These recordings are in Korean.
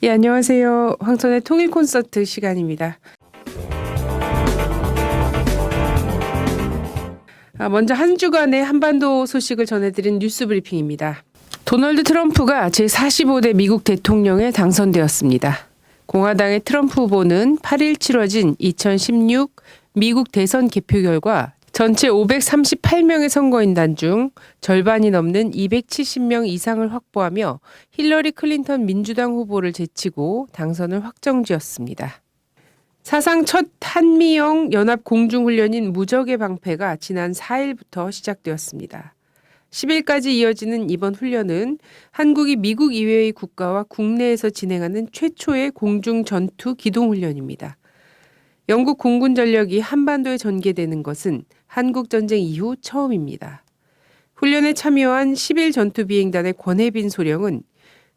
예, 안녕하세요. 황선의 통일 콘서트 시간입니다. 먼저 한 주간의 한반도 소식을 전해드린 뉴스 브리핑입니다. 도널드 트럼프가 제45대 미국 대통령에 당선되었습니다. 공화당의 트럼프 후보는 8일 치러진 2016 미국 대선 개표 결과 전체 538명의 선거인단 중 절반이 넘는 270명 이상을 확보하며 힐러리 클린턴 민주당 후보를 제치고 당선을 확정지었습니다. 사상 첫 한미영 연합 공중훈련인 무적의 방패가 지난 4일부터 시작되었습니다. 10일까지 이어지는 이번 훈련은 한국이 미국 이외의 국가와 국내에서 진행하는 최초의 공중 전투 기동 훈련입니다. 영국 공군 전력이 한반도에 전개되는 것은 한국전쟁 이후 처음입니다. 훈련에 참여한 11 전투비행단의 권혜빈 소령은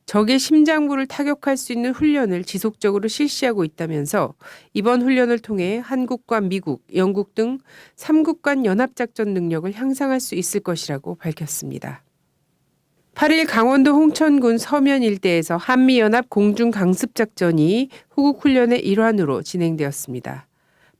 적의 심장부를 타격할 수 있는 훈련을 지속적으로 실시하고 있다면서 이번 훈련을 통해 한국과 미국, 영국 등 3국 간 연합작전 능력을 향상할 수 있을 것이라고 밝혔습니다. 8일 강원도 홍천군 서면 일대에서 한미연합 공중강습작전이 호국훈련의 일환으로 진행되었습니다.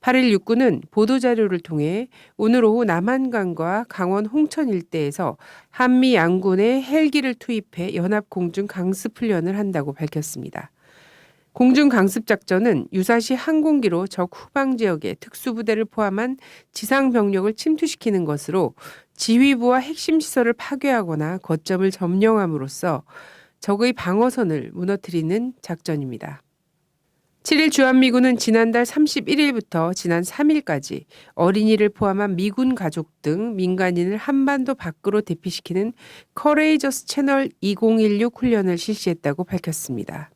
8일 육군은 보도자료를 통해 오늘 오후 남한강과 강원 홍천 일대에서 한미 양군의 헬기를 투입해 연합 공중강습훈련을 한다고 밝혔습니다. 공중강습작전은 유사시 항공기로 적 후방 지역에 특수부대를 포함한 지상병력을 침투시키는 것으로 지휘부와 핵심 시설을 파괴하거나 거점을 점령함으로써 적의 방어선을 무너뜨리는 작전입니다. 7일 주한미군은 지난달 31일부터 지난 3일까지 어린이를 포함한 미군 가족 등 민간인을 한반도 밖으로 대피시키는 커레이저스 채널 2016 훈련을 실시했다고 밝혔습니다.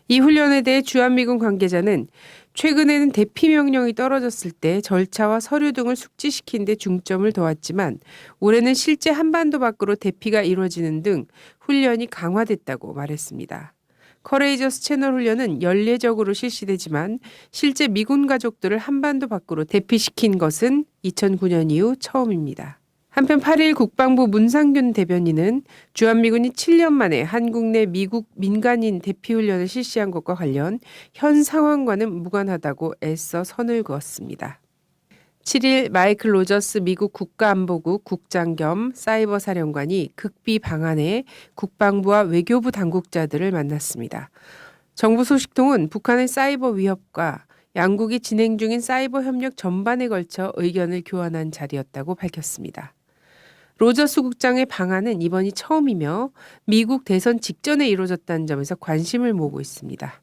이 훈련에 대해 주한미군 관계자는 최근에는 대피 명령이 떨어졌을 때 절차와 서류 등을 숙지시키는 데 중점을 둬왔지만 올해는 실제 한반도 밖으로 대피가 이루어지는 등 훈련이 강화됐다고 말했습니다. 커레이저스 채널 훈련은 연례적으로 실시되지만 실제 미군 가족들을 한반도 밖으로 대피시킨 것은 2009년 이후 처음입니다. 한편 8일 국방부 문상균 대변인은 주한미군이 7년 만에 한국 내 미국 민간인 대피 훈련을 실시한 것과 관련 현 상황과는 무관하다고 애써 선을 그었습니다. 7일 마이클 로저스 미국 국가안보국 국장 겸 사이버 사령관이 극비 방한해 국방부와 외교부 당국자들을 만났습니다. 정부 소식통은 북한의 사이버 위협과 양국이 진행 중인 사이버 협력 전반에 걸쳐 의견을 교환한 자리였다고 밝혔습니다. 로저스 국장의 방한은 이번이 처음이며 미국 대선 직전에 이루어졌다는 점에서 관심을 모으고 있습니다.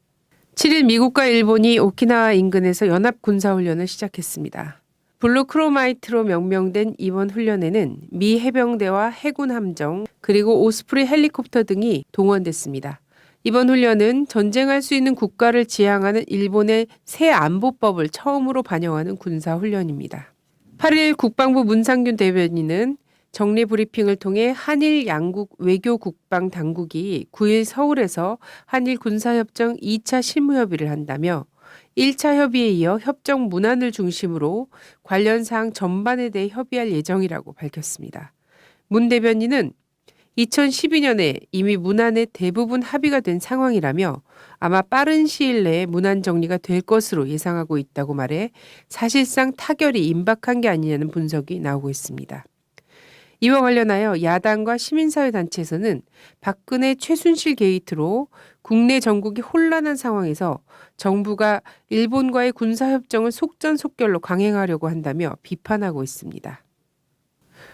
7일 미국과 일본이 오키나와 인근에서 연합 군사훈련을 시작했습니다. 블루크로마이트로 명명된 이번 훈련에는 미 해병대와 해군 함정 그리고 오스프리 헬리콥터 등이 동원됐습니다. 이번 훈련은 전쟁할 수 있는 국가를 지향하는 일본의 새 안보법을 처음으로 반영하는 군사훈련입니다. 8일 국방부 문상균 대변인은 정례 브리핑을 통해 한일 양국 외교 국방 당국이 9일 서울에서 한일 군사협정 2차 실무협의를 한다며 1차 협의에 이어 협정 문안을 중심으로 관련 사항 전반에 대해 협의할 예정이라고 밝혔습니다. 문 대변인은 2012년에 이미 문안의 대부분 합의가 된 상황이라며 아마 빠른 시일 내에 문안 정리가 될 것으로 예상하고 있다고 말해 사실상 타결이 임박한 게 아니냐는 분석이 나오고 있습니다. 이와 관련하여 야당과 시민사회단체에서는 박근혜 최순실 게이트로 국내 전국이 혼란한 상황에서 정부가 일본과의 군사협정을 속전속결로 강행하려고 한다며 비판하고 있습니다.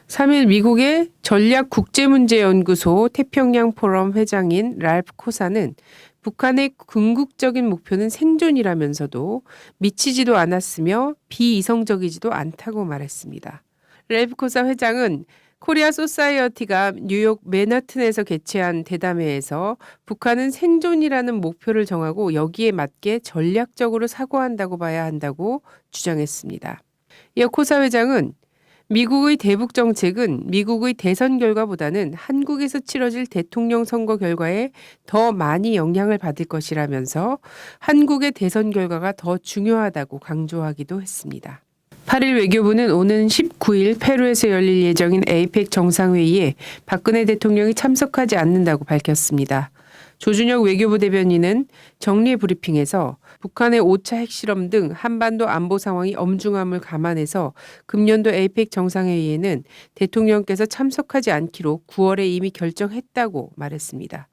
3일 미국의 전략국제문제연구소 태평양 포럼 회장인 랄프 코사는 북한의 궁극적인 목표는 생존이라면서도 미치지도 않았으며 비이성적이지도 않다고 말했습니다. 랄프 코사 회장은 코리아 소사이어티가 뉴욕 맨하튼에서 개최한 대담회에서 북한은 생존이라는 목표를 정하고 여기에 맞게 전략적으로 사고한다고 봐야 한다고 주장했습니다. 이어 코사 회장은 미국의 대북 정책은 미국의 대선 결과보다는 한국에서 치러질 대통령 선거 결과에 더 많이 영향을 받을 것이라면서 한국의 대선 결과가 더 중요하다고 강조하기도 했습니다. 8일 외교부는 오는 19일 페루에서 열릴 예정인 에이펙 정상회의에 박근혜 대통령이 참석하지 않는다고 밝혔습니다. 조준혁 외교부 대변인은 정례 브리핑에서 북한의 5차 핵실험 등 한반도 안보 상황이 엄중함을 감안해서 금년도 에이펙 정상회의에는 대통령께서 참석하지 않기로 9월에 이미 결정했다고 말했습니다.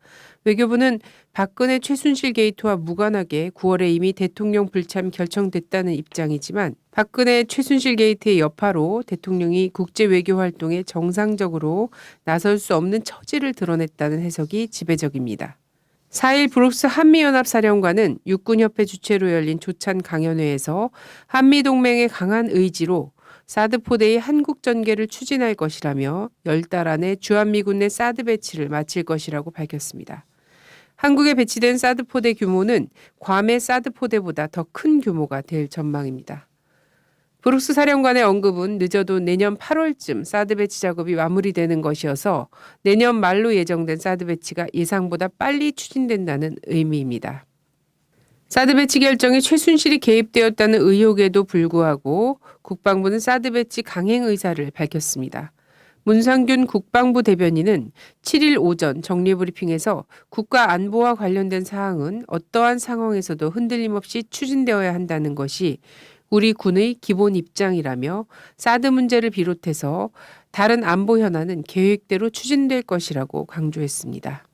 외교부는 박근혜 최순실 게이트와 무관하게 9월에 이미 대통령 불참이 결정됐다는 입장이지만 박근혜 최순실 게이트의 여파로 대통령이 국제 외교 활동에 정상적으로 나설 수 없는 처지를 드러냈다는 해석이 지배적입니다. 4일 브룩스 한미연합사령관은 육군협회 주최로 열린 조찬 강연회에서 한미동맹의 강한 의지로 사드 포대의 한국 전개를 추진할 것이라며 10달 안에 주한미군 내 사드 배치를 마칠 것이라고 밝혔습니다. 한국에 배치된 사드 포대 규모는 괌의 사드 포대보다 더 큰 규모가 될 전망입니다. 브룩스 사령관의 언급은 늦어도 내년 8월쯤 사드 배치 작업이 마무리되는 것이어서 내년 말로 예정된 사드 배치가 예상보다 빨리 추진된다는 의미입니다. 사드 배치 결정에 최순실이 개입되었다는 의혹에도 불구하고 국방부는 사드 배치 강행 의사를 밝혔습니다. 문상균 국방부 대변인은 7일 오전 정례브리핑에서 국가 안보와 관련된 사항은 어떠한 상황에서도 흔들림 없이 추진되어야 한다는 것이 우리 군의 기본 입장이라며 사드 문제를 비롯해서 다른 안보 현안은 계획대로 추진될 것이라고 강조했습니다.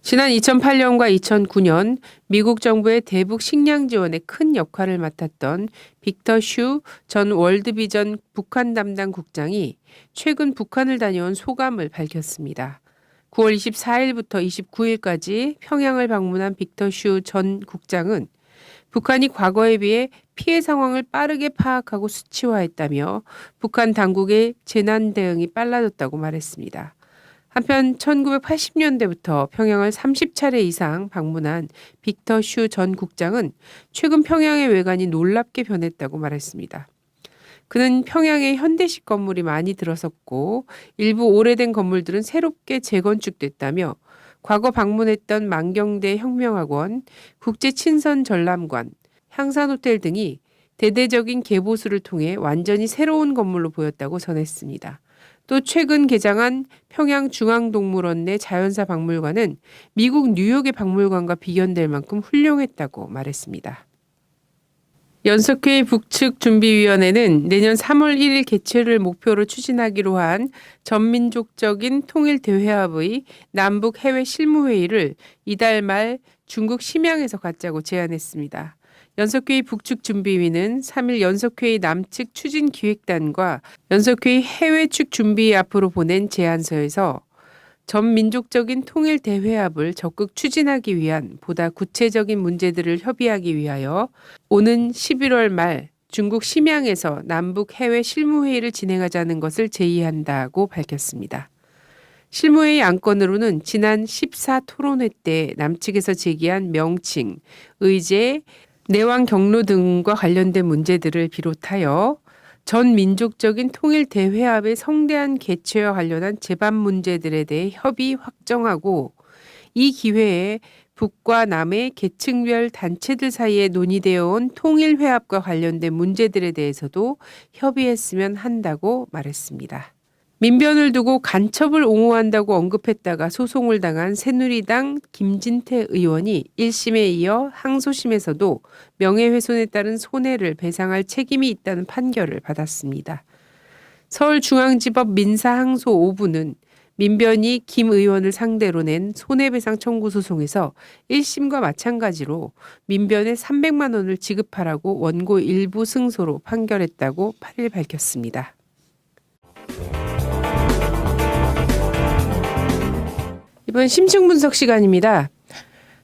지난 2008년과 2009년 미국 정부의 대북 식량 지원에 큰 역할을 맡았던 빅터 슈 전 월드비전 북한 담당 국장이 최근 북한을 다녀온 소감을 밝혔습니다. 9월 24일부터 29일까지 평양을 방문한 빅터 슈 전 국장은 북한이 과거에 비해 피해 상황을 빠르게 파악하고 수치화했다며 북한 당국의 재난 대응이 빨라졌다고 말했습니다. 한편 1980년대부터 평양을 30차례 이상 방문한 빅터 슈 전 국장은 최근 평양의 외관이 놀랍게 변했다고 말했습니다. 그는 평양에 현대식 건물이 많이 들어섰고 일부 오래된 건물들은 새롭게 재건축됐다며 과거 방문했던 만경대 혁명학원, 국제친선전람관, 향산호텔 등이 대대적인 개보수를 통해 완전히 새로운 건물로 보였다고 전했습니다. 또 최근 개장한 평양중앙동물원 내 자연사 박물관은 미국 뉴욕의 박물관과 비견될 만큼 훌륭했다고 말했습니다. 연석회 북측 준비위원회는 내년 3월 1일 개최를 목표로 추진하기로 한 전민족적인 통일대회합의 남북 해외 실무회의를 이달 말 중국 심양에서 갖자고 제안했습니다. 연석회의 북측 준비위는 3일 연석회의 남측 추진기획단과 연석회의 해외측 준비위 앞으로 보낸 제안서에서 전민족적인 통일대회합을 적극 추진하기 위한 보다 구체적인 문제들을 협의하기 위하여 오는 11월 말 중국 심양에서 남북 해외 실무회의를 진행하자는 것을 제의한다고 밝혔습니다. 실무회의 안건으로는 지난 14토론회 때 남측에서 제기한 명칭, 의제, 내왕 경로 등과 관련된 문제들을 비롯하여 전 민족적인 통일 대회합의 성대한 개최와 관련한 제반 문제들에 대해 협의 확정하고 이 기회에 북과 남의 계층별 단체들 사이에 논의되어 온 통일 회합과 관련된 문제들에 대해서도 협의했으면 한다고 말했습니다. 민변을 두고 간첩을 옹호한다고 언급했다가 소송을 당한 새누리당 김진태 의원이 1심에 이어 항소심에서도 명예훼손에 따른 손해를 배상할 책임이 있다는 판결을 받았습니다. 서울중앙지법 민사항소 5부는 민변이 김 의원을 상대로 낸 손해배상 청구 소송에서 1심과 마찬가지로 민변에 300만 원을 지급하라고 원고 일부 승소로 판결했다고 8일 밝혔습니다. 이번 심층 분석 시간입니다.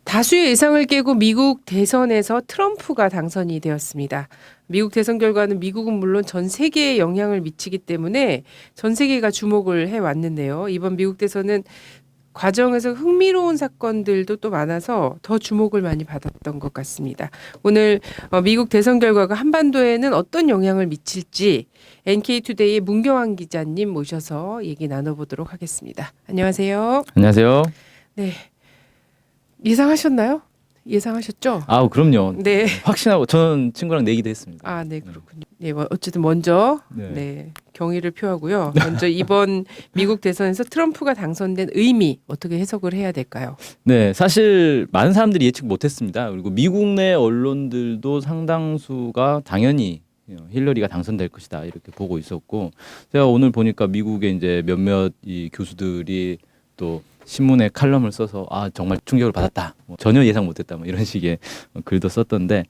다수의 예상을 깨고 미국 대선에서 트럼프가 당선이 되었습니다. 미국 대선 결과는 미국은 물론 전 세계에 영향을 미치기 때문에 전 세계가 주목을 해왔는데요. 이번 미국 대선은 과정에서 흥미로운 사건들도 또 많아서 더 주목을 많이 받았던 것 같습니다. 오늘 미국 대선 결과가 한반도에는 어떤 영향을 미칠지 NK투데이의 문경환 기자님 모셔서 얘기 나눠보도록 하겠습니다. 안녕하세요. 안녕하세요. 네, 예상하셨나요? 예상하셨죠? 아, 그럼요. 네. 확신하고 저는 친구랑 내기도 했습니다. 아, 네, 그렇군요. 네, 어쨌든 먼저 네. 네, 경의를 표하고요. 먼저 이번 미국 대선에서 트럼프가 당선된 의미 어떻게 해석을 해야 될까요? 네, 사실 많은 사람들이 예측 못했습니다. 그리고 미국 내 언론들도 상당수가 당연히 힐러리가 당선될 것이다 이렇게 보고 있었고, 제가 오늘 보니까 미국의 이제 몇몇 이 교수들이 또 신문에 칼럼을 써서 아 정말 충격을 받았다, 뭐 전혀 예상 못했다, 뭐 이런 식의 글도 썼던데,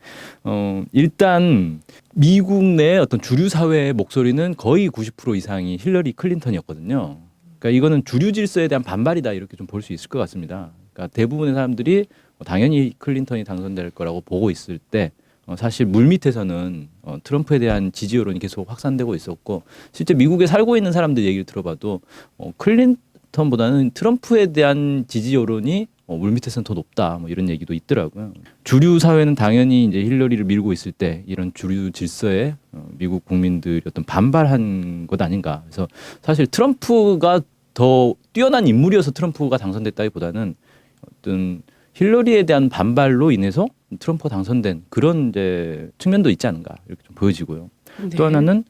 일단 미국 내 어떤 주류 사회의 목소리는 거의 90% 이상이 힐러리 클린턴이었거든요. 그러니까 이거는 주류 질서에 대한 반발이다 이렇게 좀 볼 수 있을 것 같습니다. 그러니까 대부분의 사람들이 당연히 클린턴이 당선될 거라고 보고 있을 때, 사실 물밑에서는 트럼프에 대한 지지 여론이 계속 확산되고 있었고, 실제 미국에 살고 있는 사람들 얘기를 들어봐도 클린턴보다는 트럼프에 대한 지지 여론이 물밑에서는 더 높다, 뭐 이런 얘기도 있더라고요. 주류 사회는 당연히 이제 힐러리를 밀고 있을 때 이런 주류 질서에 미국 국민들이 어떤 반발한 것 아닌가. 그래서 사실 트럼프가 더 뛰어난 인물이어서 트럼프가 당선됐다기보다는 어떤 힐러리에 대한 반발로 인해서 트럼프가 당선된 그런 이제 측면도 있지 않은가 이렇게 좀 보여지고요. 네. 또 하나는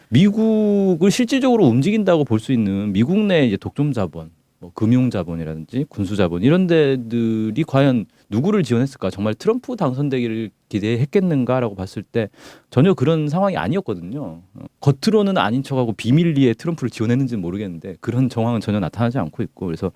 미국을 실질적으로 움직인다고 볼 수 있는 미국 내 이제 독점 자본, 뭐 금융 자본이라든지 군수 자본 이런 데들이 과연 누구를 지원했을까? 정말 트럼프 당선되기를 기대했겠는가라고 봤을 때 전혀 그런 상황이 아니었거든요. 겉으로는 아닌 척하고 비밀리에 트럼프를 지원했는지는 모르겠는데 그런 정황은 전혀 나타나지 않고 있고, 그래서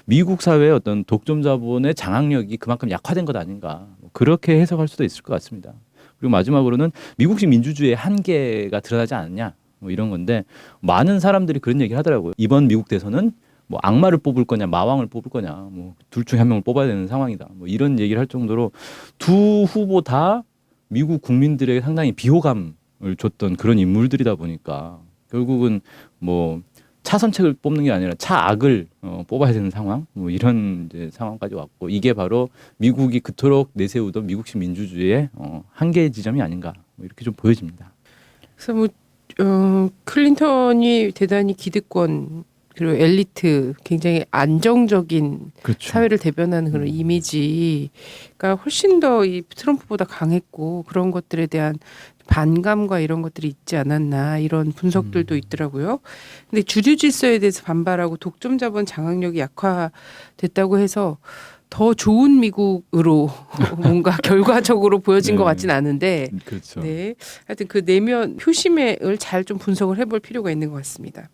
미국 사회의 어떤 독점 자본의 장악력이 그만큼 약화된 것 아닌가, 그렇게 해석할 수도 있을 것 같습니다. 그리고 마지막으로는 미국식 민주주의의 한계가 드러나지 않느냐, 뭐 이런 건데, 많은 사람들이 그런 얘기를 하더라고요. 이번 미국 대선은 뭐 악마를 뽑을 거냐 마왕을 뽑을 거냐, 뭐 둘 중에 한 명을 뽑아야 되는 상황이다, 뭐 이런 얘기를 할 정도로 두 후보 다 미국 국민들에게 상당히 비호감을 줬던 그런 인물들이다 보니까 결국은 뭐 차선책을 뽑는 게 아니라 차악을 뽑아야 되는 상황, 뭐 이런 이제 상황까지 왔고, 이게 바로 미국이 그토록 내세우던 미국식 민주주의의 한계 지점이 아닌가, 뭐 이렇게 좀 보여집니다. 그래서 뭐 클린턴이 대단히 기득권 그리고 엘리트 굉장히 안정적인 그렇죠. 사회를 대변하는 그런 이미지가 훨씬 더 이 트럼프보다 강했고, 그런 것들에 대한 반감과 이런 것들이 있지 않았나 이런 분석들도 있더라고요. 근데 주류 질서에 대해서 반발하고 독점 자본 장악력이 약화됐다고 해서 더 좋은 미국으로 뭔가 결과적으로 보여진 것 같진 않은데, 그렇죠. 네, 하여튼 그 내면 표심을 잘 좀 분석을 해볼 필요가 있는 것 같습니다.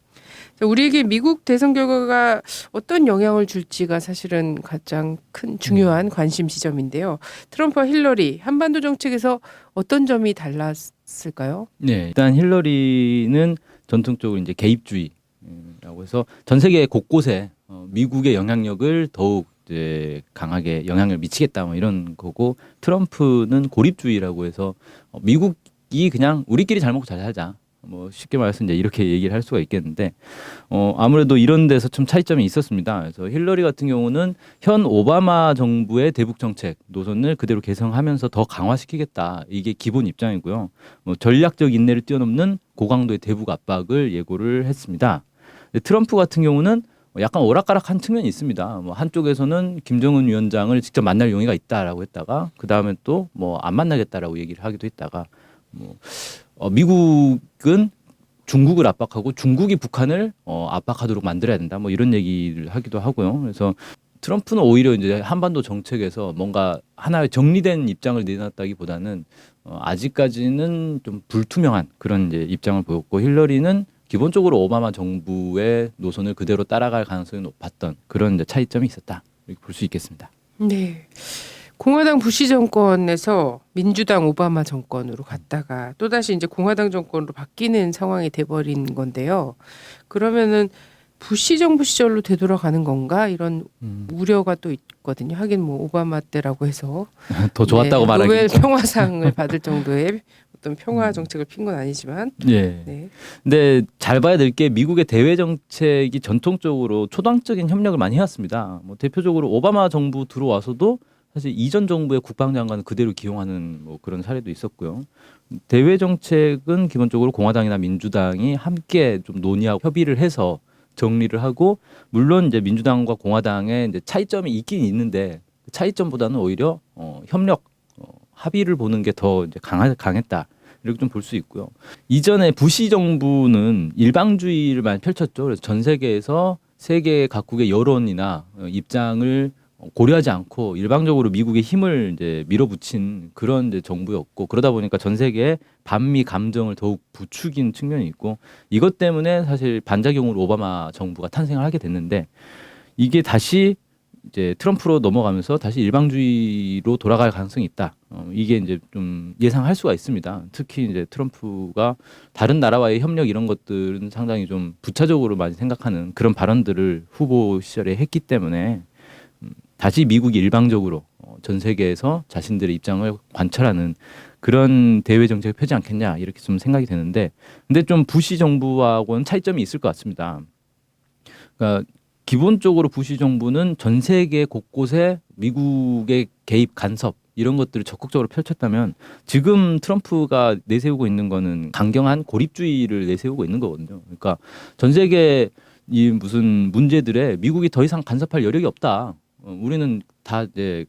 우리에게 미국 대선 결과가 어떤 영향을 줄지가 사실은 가장 큰 중요한 관심 지점인데요. 트럼프와 힐러리 한반도 정책에서 어떤 점이 달랐을까요? 네, 일단 힐러리는 전통적으로 이제 개입주의라고 해서 전 세계 곳곳에 미국의 영향력을 더욱 이제 강하게 영향을 미치겠다, 뭐 이런 거고, 트럼프는 고립주의라고 해서 미국이 그냥 우리끼리 잘 먹고 잘 살자, 뭐 쉽게 말해서 이제 이렇게 얘기를 할 수가 있겠는데, 아무래도 이런 데서 좀 차이점이 있었습니다. 그래서 힐러리 같은 경우는 현 오바마 정부의 대북 정책 노선을 그대로 개성하면서 더 강화시키겠다, 이게 기본 입장이고요. 뭐 전략적 인내를 뛰어넘는 고강도의 대북 압박을 예고를 했습니다. 근데 트럼프 같은 경우는 약간 오락가락한 측면이 있습니다. 뭐 한쪽에서는 김정은 위원장을 직접 만날 용의가 있다라고 했다가, 그 다음에 또 뭐 안 만나겠다라고 얘기를 하기도 했다가, 뭐 미국은 중국을 압박하고 중국이 북한을 압박하도록 만들어야 된다, 뭐 이런 얘기를 하기도 하고요. 그래서 트럼프는 오히려 이제 한반도 정책에서 뭔가 하나의 정리된 입장을 내놨다기보다는 아직까지는 좀 불투명한 그런 이제 입장을 보였고, 힐러리는 기본적으로 오바마 정부의 노선을 그대로 따라갈 가능성이 높았던 그런 이제 차이점이 있었다, 이렇게 볼 수 있겠습니다. 네. 공화당 부시 정권에서 민주당 오바마 정권으로 갔다가 또다시 이제 공화당 정권으로 바뀌는 상황이 돼버린 건데요. 그러면은 부시 정부 시절로 되돌아가는 건가, 이런 우려가 또 있거든요. 하긴 뭐 오바마 때라고 해서 더 좋았다고 말하기. 노벨 평화상을 받을 정도의 어떤 평화 정책을 핀 건 아니지만. 예. 네. 근데 잘 봐야 될 게 미국의 대외 정책이 전통적으로 초당적인 협력을 많이 해왔습니다. 뭐 대표적으로 오바마 정부 들어와서도 사실 이전 정부의 국방장관을 그대로 기용하는 뭐 그런 사례도 있었고요. 대외 정책은 기본적으로 공화당이나 민주당이 함께 좀 논의하고 협의를 해서 정리를 하고, 물론 이제 민주당과 공화당의 이제 차이점이 있긴 있는데 차이점보다는 오히려 협력, 합의를 보는 게 더 이제 강했다. 이렇게 좀 볼 수 있고요. 이전에 부시 정부는 일방주의를 많이 펼쳤죠. 그래서 전 세계에서 세계 각국의 여론이나 입장을 고려하지 않고 일방적으로 미국의 힘을 이제 밀어붙인 그런 이제 정부였고, 그러다 보니까 전 세계의 반미 감정을 더욱 부추긴 측면이 있고, 이것 때문에 사실 반작용으로 오바마 정부가 탄생을 하게 됐는데, 이게 다시 이제 트럼프로 넘어가면서 다시 일방주의로 돌아갈 가능성이 있다. 이게 이제 좀 예상할 수가 있습니다. 특히 이제 트럼프가 다른 나라와의 협력 이런 것들은 상당히 좀 부차적으로 많이 생각하는 그런 발언들을 후보 시절에 했기 때문에 다시 미국이 일방적으로 전 세계에서 자신들의 입장을 관철하는 그런 대외 정책을 펴지 않겠냐 이렇게 좀 생각이 되는데, 근데 좀 부시 정부하고는 차이점이 있을 것 같습니다. 그러니까 기본적으로 부시 정부는 전 세계 곳곳에 미국의 개입 간섭 이런 것들을 적극적으로 펼쳤다면, 지금 트럼프가 내세우고 있는 거는 강경한 고립주의를 내세우고 있는 거거든요. 그러니까 전 세계 이 무슨 문제들에 미국이 더 이상 간섭할 여력이 없다. 우리는 다 이제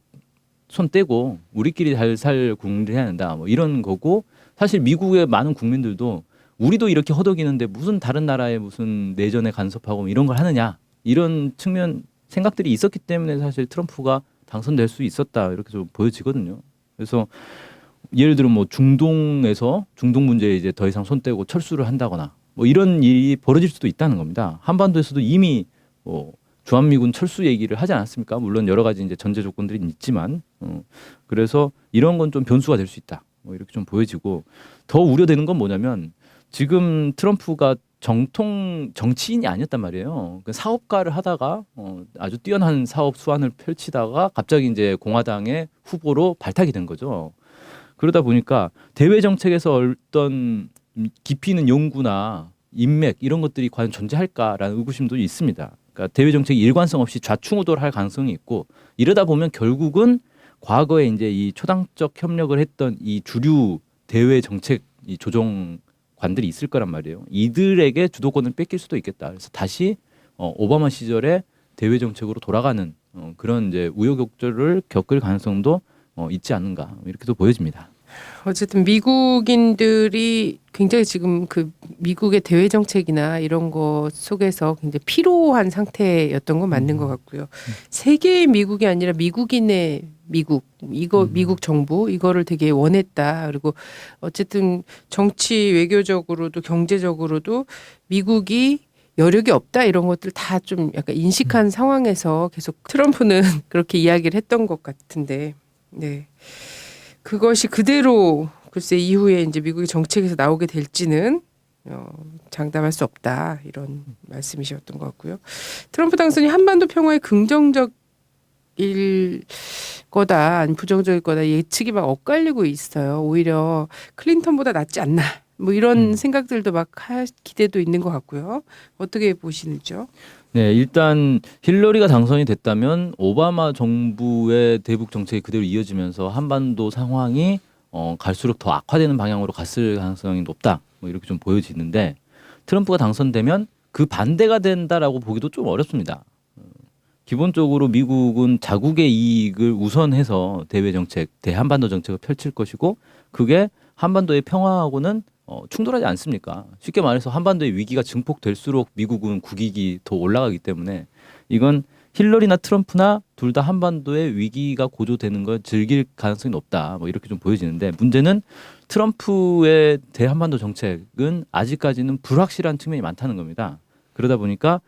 손 떼고 우리끼리 잘 살 국민들 해야 한다. 뭐 이런 거고, 사실 미국의 많은 국민들도 우리도 이렇게 허덕이는데 무슨 다른 나라의 무슨 내전에 간섭하고 이런 걸 하느냐, 이런 측면 생각들이 있었기 때문에 사실 트럼프가 당선될 수 있었다 이렇게 좀 보여지거든요. 그래서 예를 들어 뭐 중동에서 중동 문제에 이제 더 이상 손 떼고 철수를 한다거나 뭐 이런 일이 벌어질 수도 있다는 겁니다. 한반도에서도 이미 뭐 주한미군 철수 얘기를 하지 않았습니까? 물론 여러 가지 이제 전제 조건들이 있지만, 그래서 이런 건 좀 변수가 될 수 있다. 뭐 이렇게 좀 보여지고, 더 우려되는 건 뭐냐면 지금 트럼프가 정통 정치인이 아니었단 말이에요. 그 사업가를 하다가 아주 뛰어난 사업 수완을 펼치다가 갑자기 이제 공화당의 후보로 발탁이 된 거죠. 그러다 보니까 대외 정책에서 어떤 깊이 있는 연구나 인맥 이런 것들이 과연 존재할까라는 의구심도 있습니다. 그러니까 대외 정책이 일관성 없이 좌충우돌할 가능성이 있고, 이러다 보면 결국은 과거에 이제 이 초당적 협력을 했던 이 주류 대외 정책 이 조정관들이 있을 거란 말이에요. 이들에게 주도권을 뺏길 수도 있겠다. 그래서 다시 오바마 시절에 대외 정책으로 돌아가는 그런 이제 우여곡절을 겪을 가능성도 있지 않는가 이렇게도 보여집니다. 어쨌든 미국인들이 굉장히 지금 그 미국의 대외 정책이나 이런 것 속에서 굉장히 피로한 상태였던 건 맞는 것 같고요. 세계의 미국이 아니라 미국인의 미국, 미국 정부 이거를 되게 원했다. 그리고 어쨌든 정치 외교적으로도 경제적으로도 미국이 여력이 없다 이런 것들 다 좀 약간 인식한 상황에서 계속 트럼프는 그렇게 이야기를 했던 것 같은데, 네. 그것이 그대로 글쎄 이후에 이제 미국의 정책에서 나오게 될지는 장담할 수 없다 이런 말씀이셨던 것 같고요. 트럼프 당선이 한반도 평화에 긍정적일 거다 아니 부정적일 거다 예측이 막 엇갈리고 있어요. 오히려 클린턴보다 낫지 않나 뭐 이런 생각들도 막 기대도 있는 것 같고요. 어떻게 보시는지요? 네, 일단 힐러리가 당선이 됐다면 오바마 정부의 대북 정책이 그대로 이어지면서 한반도 상황이 갈수록 더 악화되는 방향으로 갔을 가능성이 높다. 뭐 이렇게 좀 보여지는데, 트럼프가 당선되면 그 반대가 된다라고 보기도 좀 어렵습니다. 기본적으로 미국은 자국의 이익을 우선해서 대외 정책, 대한반도 정책을 펼칠 것이고, 그게 한반도의 평화하고는 충돌하지 않습니까? 쉽게 말해서 한반도의 위기가 증폭될수록 미국은 국익이 더 올라가기 때문에, 이건 힐러리나 트럼프나 둘 다 한반도의 위기가 고조되는 걸 즐길 가능성이 높다. 뭐 이렇게 좀 보여지는데, 문제는 트럼프의 대한반도 정책은 아직까지는 불확실한 측면이 많다는 겁니다. 그러다 보니까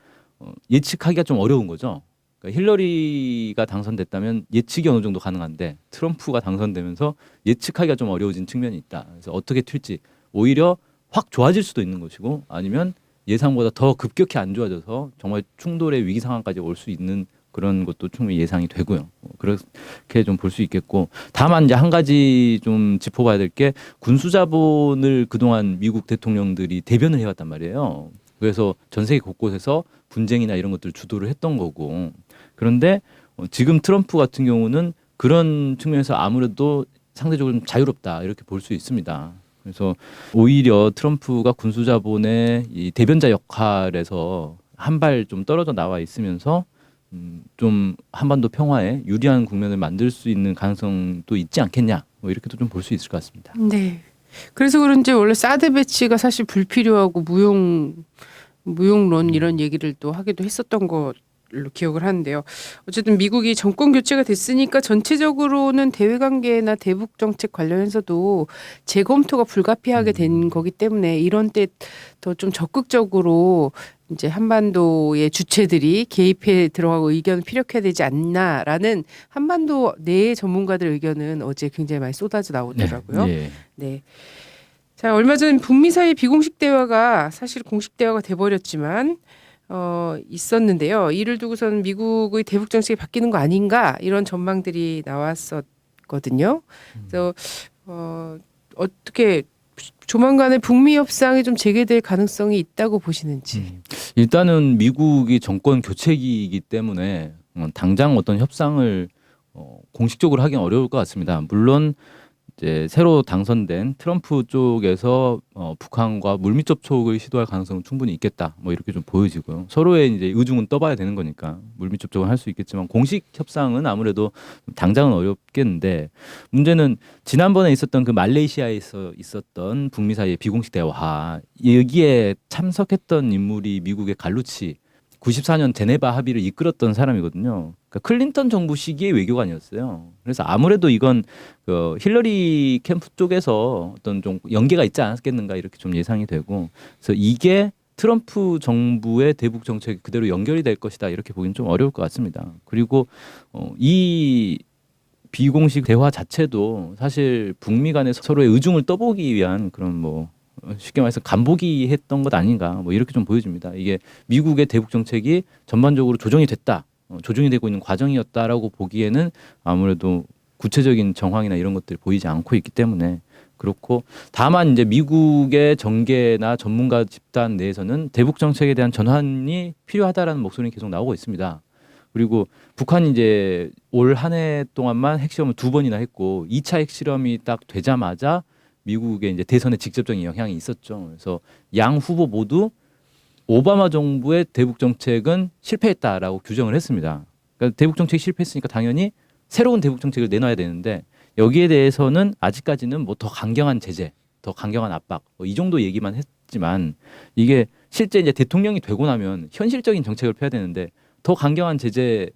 예측하기가 좀 어려운 거죠. 그러니까 힐러리가 당선됐다면 예측이 어느 정도 가능한데, 트럼프가 당선되면서 예측하기가 좀 어려워진 측면이 있다. 그래서 어떻게 튈지 오히려 확 좋아질 수도 있는 것이고, 아니면 예상보다 더 급격히 안 좋아져서 정말 충돌의 위기 상황까지 올 수 있는 그런 것도 충분히 예상이 되고요. 그렇게 좀 볼 수 있겠고, 다만 이제 한 가지 좀 짚어봐야 될 게, 군수자본을 그동안 미국 대통령들이 대변을 해왔단 말이에요. 그래서 전 세계 곳곳에서 분쟁이나 이런 것들을 주도를 했던 거고, 그런데 지금 트럼프 같은 경우는 그런 측면에서 아무래도 상대적으로 좀 자유롭다 이렇게 볼 수 있습니다. 그래서 오히려 트럼프가 군수자본의 이 대변자 역할에서 한 발 좀 떨어져 나와 있으면서 좀 한반도 평화에 유리한 국면을 만들 수 있는 가능성도 있지 않겠냐, 뭐 이렇게도 좀 볼 수 있을 것 같습니다. 네. 그래서 그런지 원래 사드 배치가 사실 불필요하고 무용론 이런 얘기를 또 하기도 했었던 걸로 기억을 하는데요. 어쨌든 미국이 정권 교체가 됐으니까 전체적으로는 대외 관계나 대북 정책 관련해서도 재검토가 불가피하게 된 거기 때문에 이런 때 더 좀 적극적으로 이제 한반도의 주체들이 개입해 들어가고 의견을 피력해야 되지 않나라는 한반도 내 전문가들의 의견은 어제 굉장히 많이 쏟아져 나오더라고요. 네. 네. 자, 얼마 전 북미 사이 비공식 대화가 사실 공식 대화가 돼버렸지만 있었는데요. 이를 두고서는 미국의 대북 정책이 바뀌는 거 아닌가 이런 전망들이 나왔었거든요. 그래서 어떻게 조만간에 북미 협상이 좀 재개될 가능성이 있다고 보시는지. 일단은 미국이 정권 교체기이기 때문에 당장 어떤 협상을 공식적으로 하긴 어려울 것 같습니다. 물론 이제 새로 당선된 트럼프 쪽에서 북한과 물밑 접촉을 시도할 가능성은 충분히 있겠다. 뭐 이렇게 좀 보여지고요. 서로의 이제 의중은 떠봐야 되는 거니까 물밑 접촉을 할 수 있겠지만 공식 협상은 아무래도 당장은 어렵겠는데 문제는 지난번에 있었던 그 말레이시아에서 있었던 북미 사이의 비공식 대화 여기에 참석했던 인물이 미국의 갈루치 94년 제네바 합의를 이끌었던 사람이거든요. 그러니까 클린턴 정부 시기의 외교관이었어요. 그래서 아무래도 이건 그 힐러리 캠프 쪽에서 어떤 좀 연계가 있지 않았겠는가 이렇게 좀 예상이 되고, 그래서 이게 트럼프 정부의 대북 정책이 그대로 연결이 될 것이다 이렇게 보기는 좀 어려울 것 같습니다. 그리고 이 비공식 대화 자체도 사실 북미 간에 서로의 의중을 떠보기 위한 그런 뭐 쉽게 말해서 간보기 했던 것 아닌가 뭐 이렇게 좀 보여집니다. 이게 미국의 대북 정책이 전반적으로 조정이 됐다, 조정이 되고 있는 과정이었다라고 보기에는 아무래도 구체적인 정황이나 이런 것들이 보이지 않고 있기 때문에 그렇고, 다만 이제 미국의 정계나 전문가 집단 내에서는 대북 정책에 대한 전환이 필요하다라는 목소리는 계속 나오고 있습니다. 그리고 북한이 이제 올 한 해 동안만 핵실험을 2번이나 했고 2차 핵실험이 딱 되자마자 미국의 이제 대선에 직접적인 영향이 있었죠. 그래서 양 후보 모두 오바마 정부의 대북 정책은 실패했다라고 규정을 했습니다. 그러니까 대북 정책이 실패했으니까 당연히 새로운 대북 정책을 내놔야 되는데 여기에 대해서는 아직까지는 뭐 더 강경한 제재, 더 강경한 압박 뭐 이 정도 얘기만 했지만 이게 실제 이제 대통령이 되고 나면 현실적인 정책을 펴야 되는데 더 강경한 제재,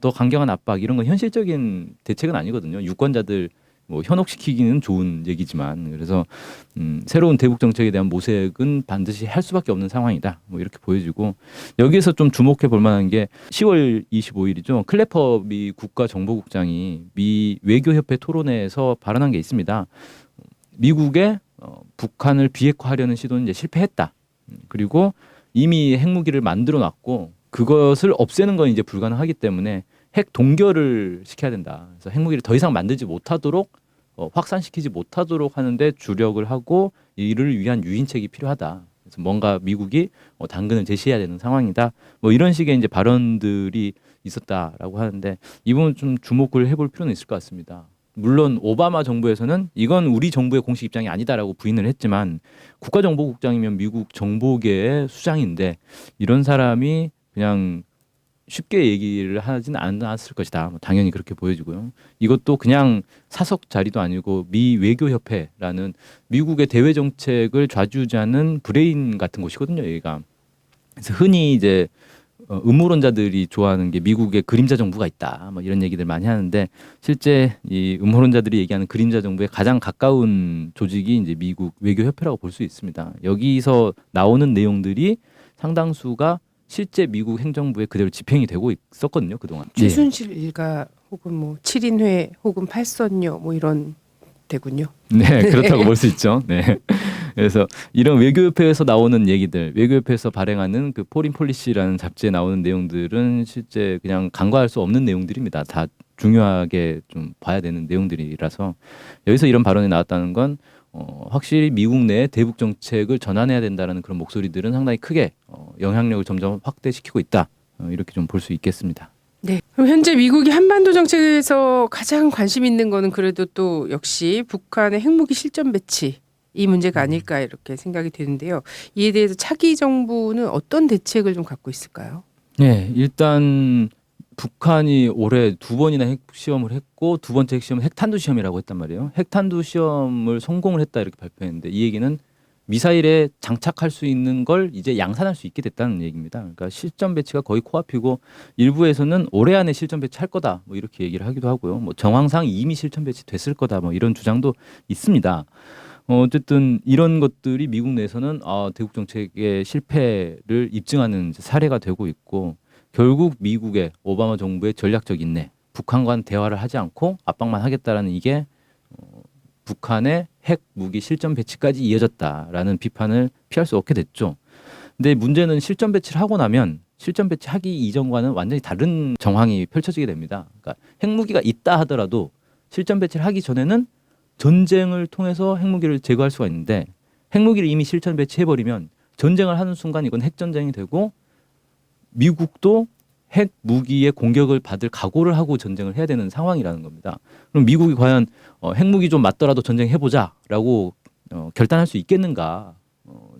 더 강경한 압박 이런 건 현실적인 대책은 아니거든요. 유권자들 뭐 현혹시키기는 좋은 얘기지만, 그래서 새로운 대북 정책에 대한 모색은 반드시 할 수밖에 없는 상황이다. 뭐 이렇게 보여지고, 여기에서 좀 주목해 볼 만한 게 10월 25일이죠. 클래퍼 미 국가정보국장이 미 외교협회 토론회에서 발언한 게 있습니다. 미국의 북한을 비핵화하려는 시도는 이제 실패했다. 그리고 이미 핵무기를 만들어 놨고 그것을 없애는 건 이제 불가능하기 때문에 핵 동결을 시켜야 된다. 그래서 핵무기를 더 이상 만들지 못하도록 확산시키지 못하도록 하는데 주력을 하고 이를 위한 유인책이 필요하다. 그래서 뭔가 미국이 당근을 제시해야 되는 상황이다. 뭐 이런 식의 이제 발언들이 있었다라고 하는데 이 부분 좀 주목을 해볼 필요는 있을 것 같습니다. 물론 오바마 정부에서는 이건 우리 정부의 공식 입장이 아니다라고 부인을 했지만 국가정보국장이면 미국 정보계의 수장인데 이런 사람이 그냥 쉽게 얘기를 하진 않았을 것이다. 당연히 그렇게 보여지고요. 이것도 그냥 사석 자리도 아니고 미 외교협회라는 미국의 대외 정책을 좌지우지하는 브레인 같은 곳이거든요. 여기가. 그래서 흔히 이제 음모론자들이 좋아하는 게 미국의 그림자 정부가 있다. 뭐 이런 얘기들 많이 하는데 실제 이 음모론자들이 얘기하는 그림자 정부에 가장 가까운 조직이 이제 미국 외교협회라고 볼 수 있습니다. 여기서 나오는 내용들이 상당수가 실제 미국 행정부에 그대로 집행이 되고 있었거든요, 그동안. 최순실 일가 혹은 뭐 7인회 혹은 팔선녀 뭐 이런 데군요. 네, 그렇다고 볼 수 있죠. 네. 그래서 이런 외교협회에서 나오는 얘기들, 외교협회에서 발행하는 그 포린 폴리시라는 잡지에 나오는 내용들은 실제 그냥 간과할 수 없는 내용들입니다. 다 중요하게 좀 봐야 되는 내용들이라서 여기서 이런 발언이 나왔다는 건 확실히 미국 내 대북 정책을 전환해야 된다는 그런 목소리들은 상당히 크게 영향력을 점점 확대시키고 있다. 이렇게 좀 볼 수 있겠습니다. 네. 그럼 현재 미국이 한반도 정책에서 가장 관심 있는 거는 그래도 또 역시 북한의 핵무기 실전 배치 이 문제가 아닐까 이렇게 생각이 되는데요. 이에 대해서 차기 정부는 어떤 대책을 좀 갖고 있을까요? 네, 일단 북한이 올해 2번이나 핵 시험을 했고 두 번째 핵 시험은 핵탄두 시험이라고 했단 말이에요. 핵탄두 시험을 성공을 했다 이렇게 발표했는데 이 얘기는 미사일에 장착할 수 있는 걸 이제 양산할 수 있게 됐다는 얘기입니다. 그러니까 실전 배치가 거의 코앞이고 일부에서는 올해 안에 실전 배치할 거다 뭐 이렇게 얘기를 하기도 하고요. 뭐 정황상 이미 실전 배치됐을 거다 뭐 이런 주장도 있습니다. 어쨌든 이런 것들이 미국 내에서는 대국 정책의 실패를 입증하는 사례가 되고 있고 결국 미국의 오바마 정부의 전략적 인내, 북한과는 대화를 하지 않고 압박만 하겠다라는 이게 북한의 핵 무기 실전 배치까지 이어졌다라는 비판을 피할 수 없게 됐죠. 근데 문제는 실전 배치를 하고 나면 실전 배치하기 이전과는 완전히 다른 정황이 펼쳐지게 됩니다. 그러니까 핵무기가 있다 하더라도 실전 배치를 하기 전에는 전쟁을 통해서 핵무기를 제거할 수가 있는데 핵무기를 이미 실전 배치해버리면 전쟁을 하는 순간 이건 핵전쟁이 되고 미국도 핵 무기의 공격을 받을 각오를 하고 전쟁을 해야 되는 상황이라는 겁니다. 그럼 미국이 과연 핵무기 좀 맞더라도 전쟁해보자라고 결단할 수 있겠는가?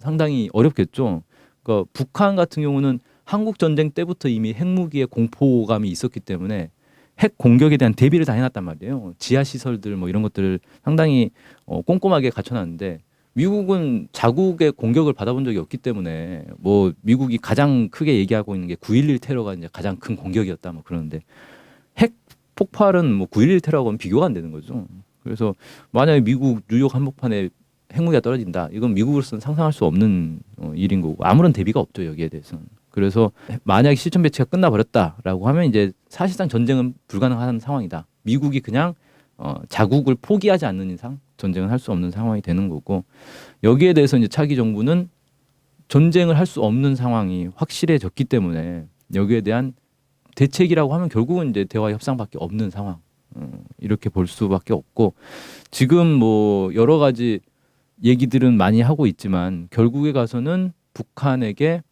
상당히 어렵겠죠. 그러니까 북한 같은 경우는 한국 전쟁 때부터 이미 핵무기의 공포감이 있었기 때문에 핵 공격에 대한 대비를 다 해놨단 말이에요. 지하 시설들 뭐 이런 것들을 상당히 꼼꼼하게 갖춰놨는데 미국은 자국의 공격을 받아본 적이 없기 때문에 뭐 미국이 가장 크게 얘기하고 있는 게 9.11 테러가 이제 가장 큰 공격이었다 뭐 그러는데 핵 폭발은 뭐 9.11 테러하고는 비교가 안 되는 거죠. 그래서 만약에 미국 뉴욕 한복판에 핵무기가 떨어진다. 이건 미국으로서는 상상할 수 없는 일인 거고 아무런 대비가 없죠 여기에 대해서는. 그래서 만약에 실전 배치가 끝나버렸다라고 하면 이제 사실상 전쟁은 불가능한 상황이다. 미국이 그냥 자국을 포기하지 않는 이상 전쟁을 할 수 없는 상황이 되는 거고 여기에 대해서 이제 차기 정부는 전쟁을 할 수 없는 상황이 확실해졌기 때문에 여기에 대한 대책이라고 하면 결국은 이제 대화 협상밖에 없는 상황 이렇게 볼 수밖에 없고 지금 뭐 여러 가지 얘기들은 많이 하고 있지만 결국에 가서는 북한에게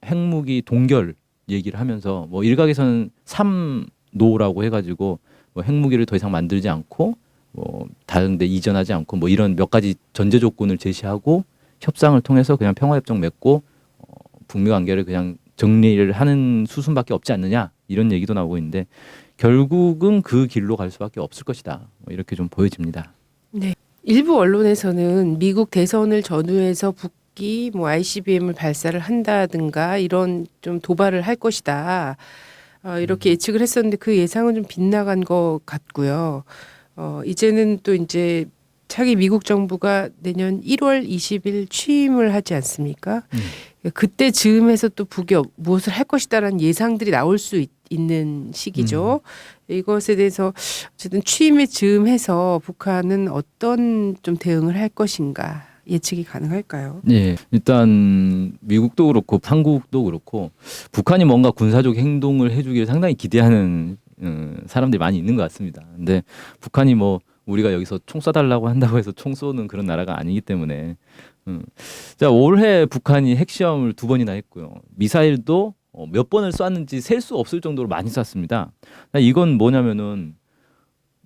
핵무기 동결 얘기를 하면서 뭐 일각에서는 3노라고 해가지고 뭐 핵무기를 더 이상 만들지 않고 뭐 다른 데 이전하지 않고 뭐 이런 몇 가지 전제 조건을 제시하고 협상을 통해서 그냥 평화협정 맺고 북미 관계를 그냥 정리를 하는 수순밖에 없지 않느냐 이런 얘기도 나오고 있는데 결국은 그 길로 갈 수밖에 없을 것이다 뭐 이렇게 좀 보여집니다. 네. 일부 언론에서는 미국 대선을 전후해서 북이 뭐 ICBM을 발사를 한다든가 이런 좀 도발을 할 것이다. 이렇게 예측을 했었는데 그 예상은 좀 빗나간 것 같고요. 이제는 또 이제 차기 미국 정부가 내년 1월 20일 취임을 하지 않습니까? 그때 즈음해서 또 북이 무엇을 할 것이다라는 예상들이 나올 수 있는 시기죠. 이것에 대해서 어쨌든 취임에 즈음해서 북한은 어떤 좀 대응을 할 것인가 예측이 가능할까요? 예, 일단 미국도 그렇고 한국도 그렇고 북한이 뭔가 군사적 행동을 해주기를 상당히 기대하는 사람들이 많이 있는 것 같습니다. 근데 북한이 뭐 우리가 여기서 총 쏴달라고 한다고 해서 총 쏘는 그런 나라가 아니기 때문에 자 올해 북한이 핵시험을 2번이나 했고요. 미사일도 몇 번을 쐈는지 셀 수 없을 정도로 많이 쐈습니다. 이건 뭐냐면은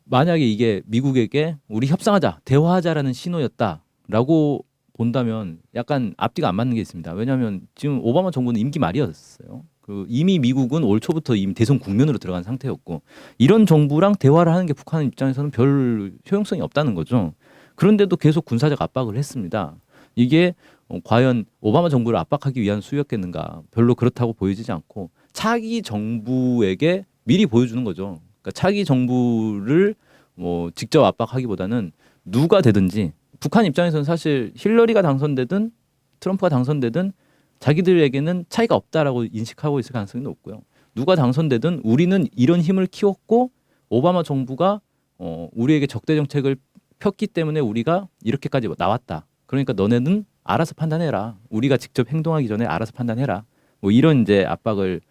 만약에 이게 미국에게 우리 협상하자, 대화하자라는 신호였다라고 본다면 약간 앞뒤가 안 맞는 게 있습니다. 왜냐하면 지금 오바마 정부는 임기 말이었어요. 이미 미국은 올 초부터 이미 대선 국면으로 들어간 상태였고 이런 정부랑 대화를 하는 게 북한 입장에서는 별 효용성이 없다는 거죠. 그런데도 계속 군사적 압박을 했습니다. 이게 과연 오바마 정부를 압박하기 위한 수였겠는가? 별로 그렇다고 보여지지 않고 차기 정부에게 미리 보여주는 거죠. 그러니까 차기 정부를 뭐 직접 압박하기보다는 누가 되든지 북한 입장에서는 사실 힐러리가 당선되든 트럼프가 당선되든 자기들에게는 차이가 없다라고 인식하고 있을 가능성이 높고요. 누가 당선되든 우리는 이런 힘을 키웠고 오바마 정부가 우리에게 적대 정책을 폈기 때문에 우리가 이렇게까지 나왔다. 그러니까 너네는 알아서 판단해라. 우리가 직접 행동하기 전에 알아서 판단해라. 뭐 이런 이제 압박을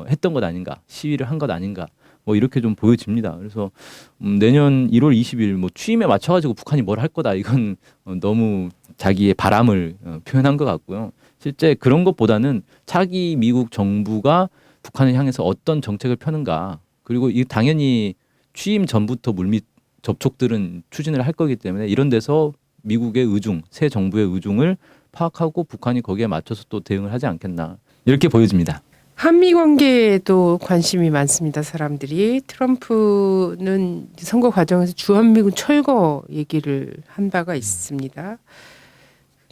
했던 것 아닌가, 시위를 한 것 아닌가. 뭐 이렇게 좀 보여집니다. 그래서 내년 1월 20일 뭐 취임에 맞춰가지고 북한이 뭘 할 거다. 이건 너무 자기의 바람을 표현한 것 같고요. 실제 그런 것보다는 차기 미국 정부가 북한을 향해서 어떤 정책을 펴는가. 그리고 이 당연히 취임 전부터 물밑 접촉들은 추진을 할 거기 때문에 이런 데서 미국의 의중, 새 정부의 의중을 파악하고 북한이 거기에 맞춰서 또 대응을 하지 않겠나. 이렇게 보여집니다. 한미 관계에도 관심이 많습니다. 사람들이 트럼프는 선거 과정에서 주한미군 철거 얘기를 한 바가 있습니다.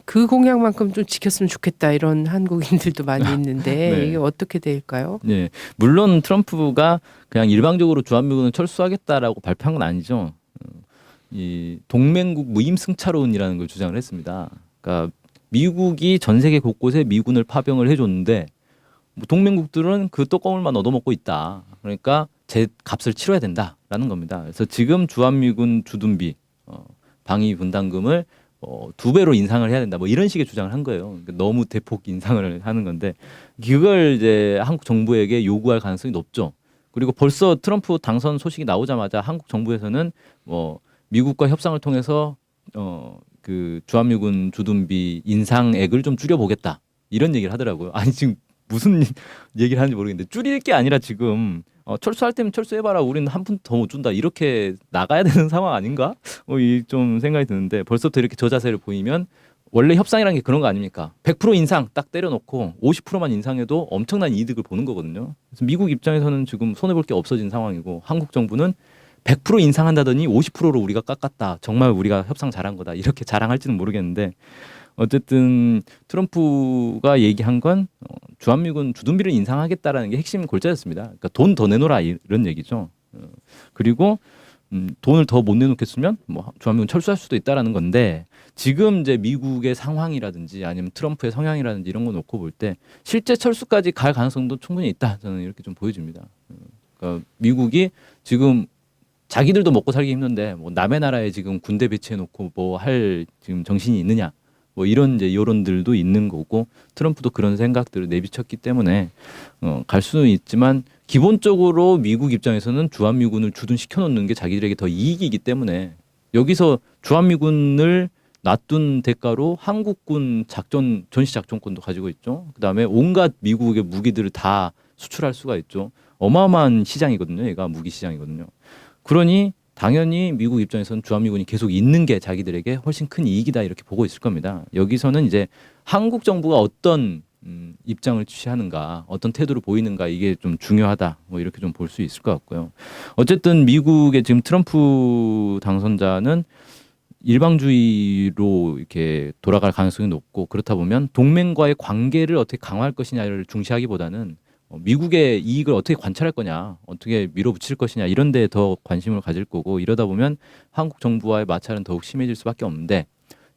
그 공약만큼 좀 지켰으면 좋겠다 이런 한국인들도 많이 있는데 네. 이게 어떻게 될까요? 네, 물론 트럼프가 그냥 일방적으로 주한미군을 철수하겠다라고 발표한 건 아니죠. 이 동맹국 무임승차론이라는 걸 주장을 했습니다. 그러니까 미국이 전 세계 곳곳에 미군을 파병을 해줬는데 뭐 동맹국들은 그 떡고물만 얻어먹고 있다. 그러니까 제 값을 치러야 된다라는 겁니다. 그래서 지금 주한미군 주둔비 방위 분담금을 2배로 인상을 해야 된다. 뭐 이런 식의 주장을 한 거예요. 그러니까 너무 대폭 인상을 하는 건데 그걸 이제 한국 정부에게 요구할 가능성이 높죠. 그리고 벌써 트럼프 당선 소식이 나오자마자 한국 정부에서는 뭐 미국과 협상을 통해서 그 주한미군 주둔비 인상액을 좀 줄여보겠다 이런 얘기를 하더라고요. 아니 지금 무슨 얘기를 하는지 모르겠는데 줄일 게 아니라 지금 철수할 때면 철수해봐라. 우리는 한 푼 더 못 준다. 이렇게 나가야 되는 상황 아닌가? 이 좀 생각이 드는데 벌써부터 이렇게 저자세를 보이면 원래 협상이라는 게 그런 거 아닙니까? 100% 인상 딱 때려놓고 50%만 인상해도 엄청난 이득을 보는 거거든요. 그래서 미국 입장에서는 지금 손해볼 게 없어진 상황이고 한국 정부는 100% 인상한다더니 50%로 우리가 깎았다. 정말 우리가 협상 잘한 거다. 이렇게 자랑할지는 모르겠는데 어쨌든 트럼프가 얘기한 건 주한미군 주둔비를 인상하겠다라는 게 핵심 골자였습니다. 그러니까 돈 더 내놓으라 이런 얘기죠. 그리고 돈을 더 못 내놓겠으면 뭐 주한미군 철수할 수도 있다라는 건데 지금 이제 미국의 상황이라든지 아니면 트럼프의 성향이라든지 이런 거 놓고 볼 때 실제 철수까지 갈 가능성도 충분히 있다. 저는 이렇게 좀 보여집니다. 그러니까 미국이 지금 자기들도 먹고 살기 힘든데 뭐 남의 나라에 지금 군대 배치해 놓고 뭐 할 지금 정신이 있느냐? 뭐 이런 이제 여론들도 있는 거고 트럼프도 그런 생각들을 내비쳤기 때문에 갈 수는 있지만 기본적으로 미국 입장에서는 주한미군을 주둔시켜 놓는 게 자기들에게 더 이익이기 때문에 여기서 주한미군을 놔둔 대가로 한국군 작전 전시 작전권도 가지고 있죠. 그다음에 온갖 미국의 무기들을 다 수출할 수가 있죠. 어마어마한 시장이거든요. 얘가 무기 시장이거든요. 그러니 당연히 미국 입장에서는 주한미군이 계속 있는 게 자기들에게 훨씬 큰 이익이다 이렇게 보고 있을 겁니다. 여기서는 이제 한국 정부가 어떤 입장을 취하는가, 어떤 태도를 보이는가 이게 좀 중요하다. 뭐 이렇게 좀 볼 수 있을 것 같고요. 어쨌든 미국의 지금 트럼프 당선자는 일방주의로 이렇게 돌아갈 가능성이 높고 그렇다 보면 동맹과의 관계를 어떻게 강화할 것이냐를 중시하기보다는 미국의 이익을 어떻게 관찰할 거냐, 어떻게 밀어붙일 것이냐 이런 데에 더 관심을 가질 거고 이러다 보면 한국 정부와의 마찰은 더욱 심해질 수밖에 없는데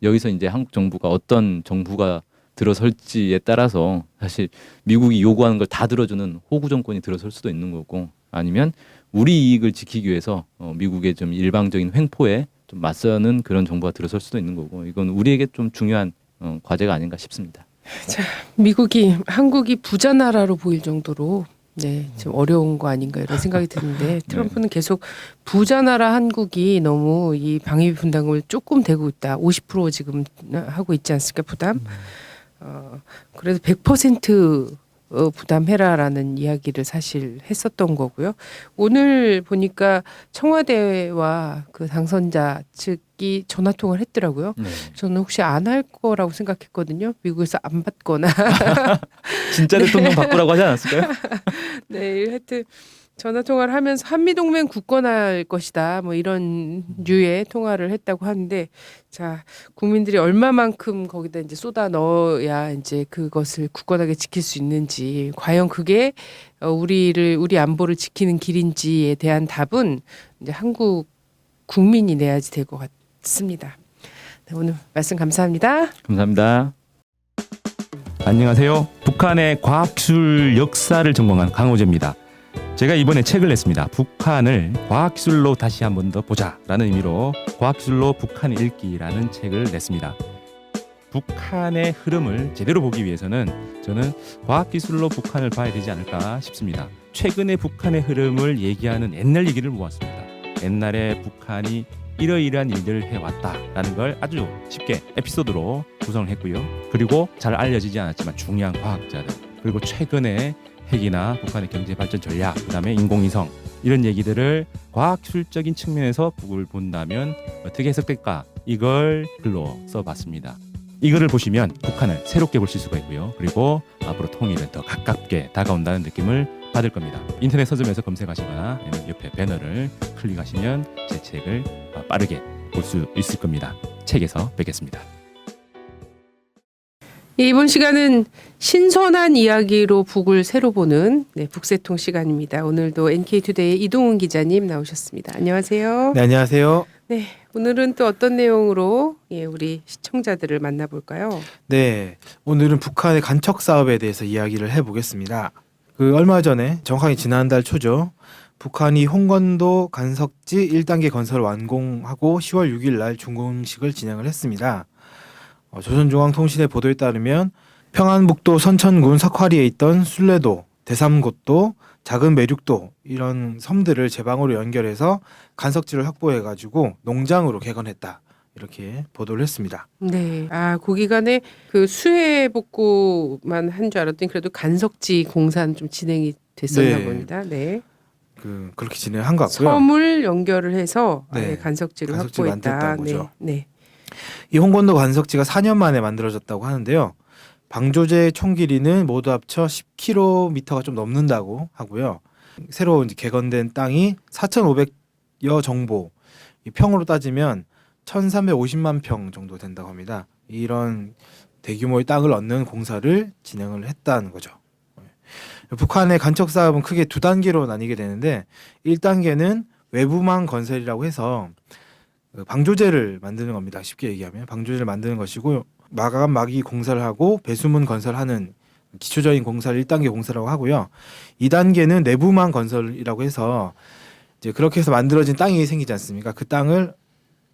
여기서 이제 한국 정부가 어떤 정부가 들어설지에 따라서 사실 미국이 요구하는 걸 다 들어주는 호구 정권이 들어설 수도 있는 거고 아니면 우리 이익을 지키기 위해서 미국의 좀 일방적인 횡포에 좀 맞서는 그런 정부가 들어설 수도 있는 거고 이건 우리에게 좀 중요한 과제가 아닌가 싶습니다. 자, 미국이 한국이 부자 나라로 보일 정도로 좀 어려운 거 아닌가 이런 생각이 드는데 트럼프는 계속 부자 나라 한국이 너무 이 방위비 분담금을 조금 대고 있다. 50% 지금 하고 있지 않습니까? 부담. 그래도 100% 부담해라라는 이야기를 사실 했었던 거고요. 오늘 보니까 청와대와 그 당선자 측이 전화 통화를 했더라고요. 저는 혹시 안 할 거라고 생각했거든요. 미국에서 안 받거나. 진짜 대통령 바꾸라고 하지 않았을까요? 네, 하여튼 전화 통화를 하면서 한미 동맹 굳건할 것이다. 뭐 이런 류의 통화를 했다고 하는데 자, 국민들이 얼마만큼 거기다 이제 쏟아 넣어야 이제 그것을 굳건하게 지킬 수 있는지 과연 그게 우리 안보를 지키는 길인지에 대한 답은 이제 한국 국민이 내야지 될 것 같습니다. 네, 오늘 말씀 감사합니다. 감사합니다. 안녕하세요. 북한의 과학기술 역사를 전공한 강호재입니다. 제가 이번에 책을 냈습니다. 북한을 과학기술로 다시 한 번 더 보자라는 의미로 과학기술로 북한 읽기라는 책을 냈습니다. 북한의 흐름을 제대로 보기 위해서는 저는 과학기술로 북한을 봐야 되지 않을까 싶습니다. 최근에 북한의 흐름을 얘기하는 옛날 얘기를 모았습니다. 옛날에 북한이 이러이러한 일들을 해왔다라는 걸 아주 쉽게 에피소드로 구성을 했고요. 그리고 잘 알려지지 않았지만 중요한 과학자들 그리고 최근에 핵이나 북한의 경제 발전 전략, 그다음에 인공위성 이런 얘기들을 과학기술적인 측면에서 북을 본다면 어떻게 해석될까? 이걸 글로 써봤습니다. 이거를 보시면 북한을 새롭게 보실 수가 있고요. 그리고 앞으로 통일은 더 가깝게 다가온다는 느낌을 받을 겁니다. 인터넷 서점에서 검색하시거나 아니면 옆에 배너를 클릭하시면 제 책을 빠르게 볼 수 있을 겁니다. 책에서 뵙겠습니다. 예, 이번 시간은 신선한 이야기로 북을 새로 보는 북새통 시간입니다. 오늘도 NK투데이 이동훈 기자님 나오셨습니다. 안녕하세요. 네, 안녕하세요. 네, 오늘은 또 어떤 내용으로 우리 시청자들을 만나볼까요? 네, 오늘은 북한의 간척 사업에 대해서 이야기를 해보겠습니다. 얼마 전에 정확하게 지난달 초죠. 북한이 홍건도 간석지 1단계 건설을 완공하고 10월 6일 날 준공식을 진행을 했습니다. 조선중앙통신의 보도에 따르면 평안북도 선천군 석화리에 있던 순례도, 대삼곶도, 작은 매륙도 이런 섬들을 제방으로 연결해서 간석지를 확보해가지고 농장으로 개건했다. 이렇게 보도를 했습니다. 네, 그 기간에 그 수해 복구만 한 줄 알았더니 그래도 간석지 공사는 좀 진행이 됐었나 네. 봅니다. 네. 그렇게 진행한 것 같고요. 섬을 연결을 해서 네. 아예 간석지를 간석지를 확보했다. 만들었다는 거죠. 네. 이 홍건도 간석지가 4년 만에 만들어졌다고 하는데요. 방조제 총 길이는 모두 합쳐 10km가 좀 넘는다고 하고요. 새로 이제 개건된 땅이 4,500여 정보, 이 평으로 따지면 1,350만 평 정도 된다고 합니다. 이런 대규모의 땅을 얻는 공사를 진행을 했다는 거죠. 북한의 간척 사업은 크게 두 단계로 나뉘게 되는데 1단계는 외부망 건설이라고 해서 방조제를 만드는 겁니다. 쉽게 얘기하면 방조제를 만드는 것이고 마감 마기 공사를 하고 배수문 건설하는 기초적인 공사를 1단계 공사라고 하고요. 2단계는 내부망 건설이라고 해서 이제 그렇게 해서 만들어진 땅이 생기지 않습니까? 그 땅을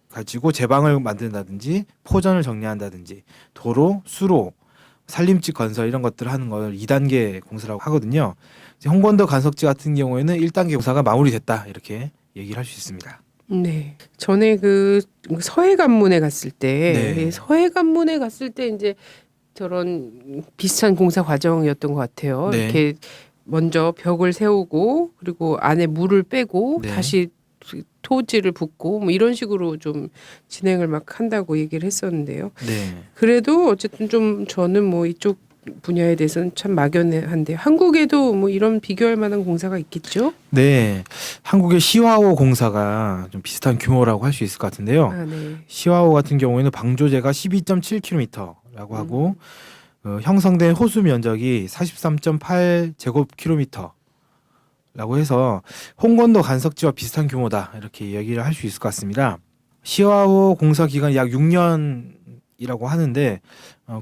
가지고 제방을 만든다든지 포전을 정리한다든지 도로, 수로, 산림집 건설 이런 것들을 하는 걸 2단계 공사라고 하거든요. 홍건도 간석지 같은 경우에는 1단계 공사가 마무리됐다 이렇게 얘기를 할 수 있습니다. 네. 전에 그 서해관문에 갔을 때 네. 서해관문에 갔을 때 이제 저런 비슷한 공사 과정이었던 것 같아요. 네. 이렇게 먼저 벽을 세우고 그리고 안에 물을 빼고 네. 다시 토지를 붓고 뭐 이런 식으로 좀 진행을 막 한다고 얘기를 했었는데요. 네. 그래도 어쨌든 좀 저는 뭐 이쪽 분야에 대해서는 참 막연한데 한국에도 뭐 이런 비교할 만한 공사가 있겠죠? 네. 한국의 시화호 공사가 좀 비슷한 규모라고 할 수 있을 것 같은데요. 네. 시화호 같은 경우에는 방조제가 12.7km라고 하고 형성된 호수 면적이 43.8 제곱킬로미터라고 해서 홍건도 간석지와 비슷한 규모다 이렇게 이야기를 할 수 있을 것 같습니다. 시화호 공사 기간이 약 6년이라고 하는데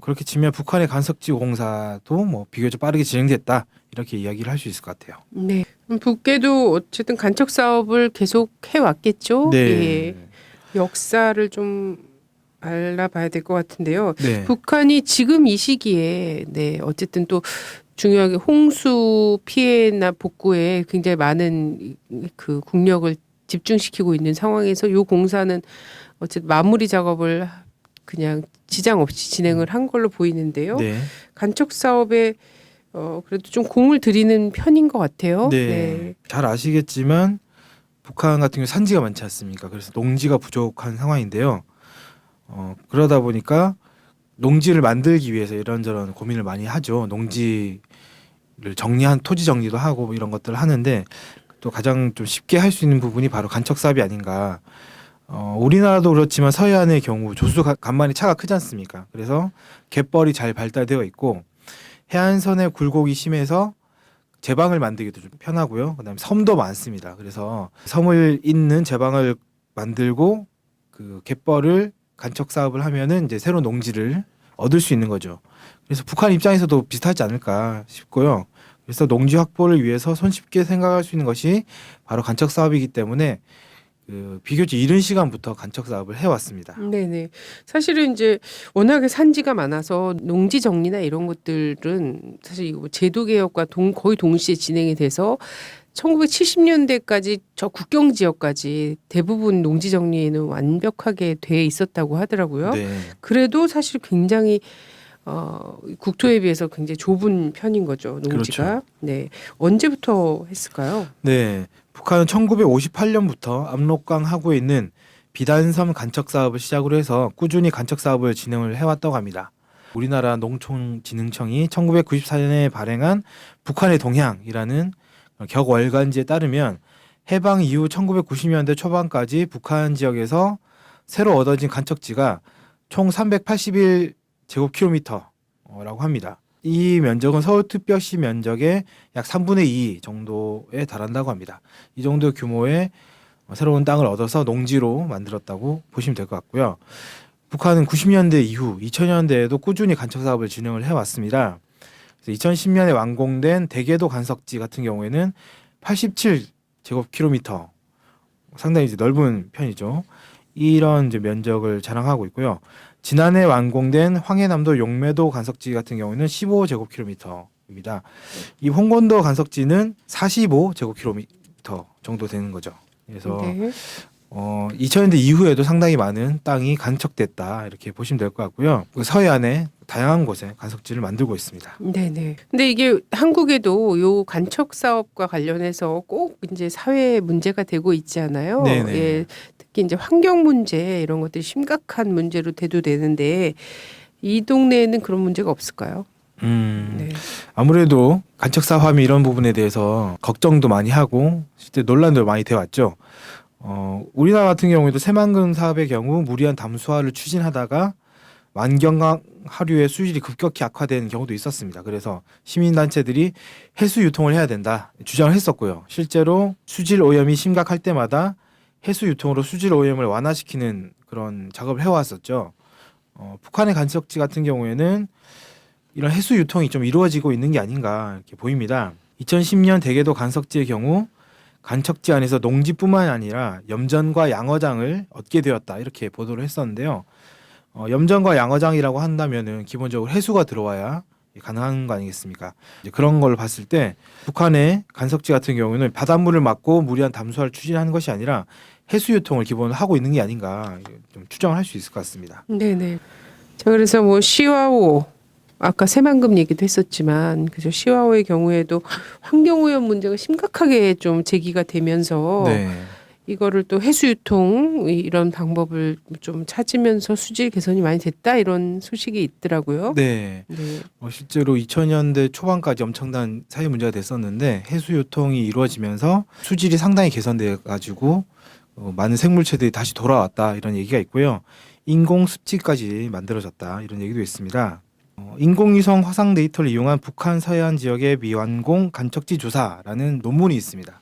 그렇게 치면 북한의 간석지 공사도 뭐 비교적 빠르게 진행됐다 이렇게 이야기를 할 수 있을 것 같아요. 네. 북계도 어쨌든 간척 사업을 계속 해왔겠죠. 네. 예. 역사를 좀 알아봐야 될 것 같은데요. 네. 북한이 지금 이 시기에 어쨌든 또 중요하게 홍수 피해나 복구에 굉장히 많은 그 국력을 집중시키고 있는 상황에서 이 공사는 어쨌든 마무리 작업을 그냥 지장 없이 진행을 한 걸로 보이는데요. 네. 간척 사업에 그래도 좀 공을 들이는 편인 것 같아요. 네. 잘 아시겠지만 북한 같은 경우 산지가 많지 않습니까? 그래서 농지가 부족한 상황인데요. 그러다 보니까 농지를 만들기 위해서 이런저런 고민을 많이 하죠. 농지를 정리한 토지 정리도 하고 뭐 이런 것들을 하는데 또 가장 좀 쉽게 할 수 있는 부분이 바로 간척 사업이 아닌가. 우리나라도 그렇지만 서해안의 경우 조수 간만이 차가 크지 않습니까? 그래서 갯벌이 잘 발달되어 있고 해안선의 굴곡이 심해서 제방을 만들기도 좀 편하고요. 그다음에 섬도 많습니다. 그래서 섬을 잇는 제방을 만들고 그 갯벌을 간척 사업을 하면은 이제 새로운 농지를 얻을 수 있는 거죠. 그래서 북한 입장에서도 비슷하지 않을까 싶고요. 그래서 농지 확보를 위해서 손쉽게 생각할 수 있는 것이 바로 간척 사업이기 때문에 비교적 이른 시간부터 간척 사업을 해왔습니다. 네네. 사실은 이제 워낙에 산지가 많아서 농지 정리나 이런 것들은 사실 이거 제도 개혁과 거의 동시에 진행이 돼서 1970년대까지 저 국경 지역까지 대부분 농지 정리는 완벽하게 돼 있었다고 하더라고요. 네. 그래도 사실 굉장히 국토에 비해서 굉장히 좁은 편인 거죠. 농지가. 그렇죠. 네. 언제부터 했을까요? 네. 북한은 1958년부터 압록강 하구에 있는 비단섬 간척 사업을 시작으로 해서 꾸준히 간척 사업을 진행을 해왔다고 합니다. 우리나라 농촌진흥청이 1994년에 발행한 북한의 동향이라는 격월간지에 따르면 해방 이후 1990년대 초반까지 북한 지역에서 새로 얻어진 간척지가 총 381제곱킬로미터라고 합니다. 이 면적은 서울특별시 면적의 약 3분의 2 정도에 달한다고 합니다. 이 정도 규모의 새로운 땅을 얻어서 농지로 만들었다고 보시면 될 것 같고요. 북한은 90년대 이후 2000년대에도 꾸준히 간척 사업을 진행을 해왔습니다. 2010년에 완공된 대계도 간석지 같은 경우에는 87제곱킬로미터, 상당히 이제 넓은 편이죠. 이런 이제 면적을 자랑하고 있고요. 지난해 완공된 황해남도 용매도 간석지 같은 경우에는 15제곱킬로미터입니다. 이 홍건도 간석지는 45제곱킬로미터 정도 되는 거죠. 그래서 네. 2000년대 이후에도 상당히 많은 땅이 간척됐다 이렇게 보시면 될 것 같고요. 그 서해안에 다양한 곳에 간석지를 만들고 있습니다. 네네. 근데 이게 한국에도 요 간척 사업과 관련해서 꼭 이제 사회 문제가 되고 있지 않아요? 네네. 예, 특히 이제 환경 문제 이런 것들이 심각한 문제로 대두되는데 이 동네에는 그런 문제가 없을까요? 네. 아무래도 간척 사업하면 이런 부분에 대해서 걱정도 많이 하고 실제 논란도 많이 돼 왔죠. 우리나라 같은 경우에도 새만금 사업의 경우 무리한 담수화를 추진하다가 만경강 하류의 수질이 급격히 악화되는 경우도 있었습니다. 그래서 시민단체들이 해수 유통을 해야 된다 주장을 했었고요. 실제로 수질 오염이 심각할 때마다 해수 유통으로 수질 오염을 완화시키는 그런 작업을 해왔었죠. 북한의 간척지 같은 경우에는 이런 해수 유통이 좀 이루어지고 있는 게 아닌가 이렇게 보입니다. 2010년 대계도 간석지의 경우 간척지 안에서 농지뿐만 아니라 염전과 양어장을 얻게 되었다 이렇게 보도를 했었는데요. 염전과 양어장이라고 한다면은 기본적으로 해수가 들어와야 가능한 거 아니겠습니까? 이제 그런 걸 봤을 때 북한의 간석지 같은 경우는 바닷물을 막고 무리한 담수화를 추진하는 것이 아니라 해수 유통을 기본으로 하고 있는 게 아닌가 좀 추정을 할 수 있을 것 같습니다. 네네. 자, 그래서 뭐 시와오 아까 새만금 얘기도 했었지만 그죠, 시와오의 경우에도 환경오염 문제가 심각하게 좀 제기가 되면서 네. 이거를 또 해수유통 이런 방법을 좀 찾으면서 수질 개선이 많이 됐다 이런 소식이 있더라고요. 네. 네. 실제로 2000년대 초반까지 엄청난 사회 문제가 됐었는데 해수 유통이 이루어지면서 수질이 상당히 개선돼 가지고 많은 생물체들이 다시 돌아왔다 이런 얘기가 있고요. 인공 습지까지 만들어졌다 이런 얘기도 있습니다. 인공위성 화상 데이터를 이용한 북한 서해안 지역의 미완공 간척지 조사라는 논문이 있습니다.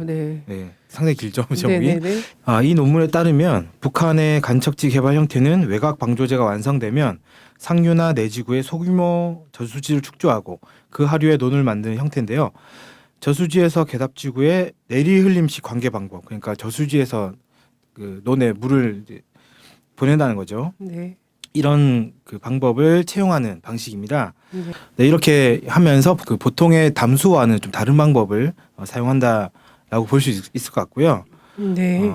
네. 네, 상당히 길죠, 제목이. 네네네. 이 논문에 따르면 북한의 간척지 개발 형태는 외곽 방조제가 완성되면 상류나 내지구의 소규모 저수지를 축조하고 그 하류에 논을 만드는 형태인데요. 저수지에서 개답지구의 내리 흘림식 관계 방법, 그러니까 저수지에서 그 논에 물을 이제 보낸다는 거죠. 네. 이런 그 방법을 채용하는 방식입니다. 네. 네, 이렇게 하면서 그 보통의 담수와는 좀 다른 방법을 사용한다라고 볼 수 있을 것 같고요. 네.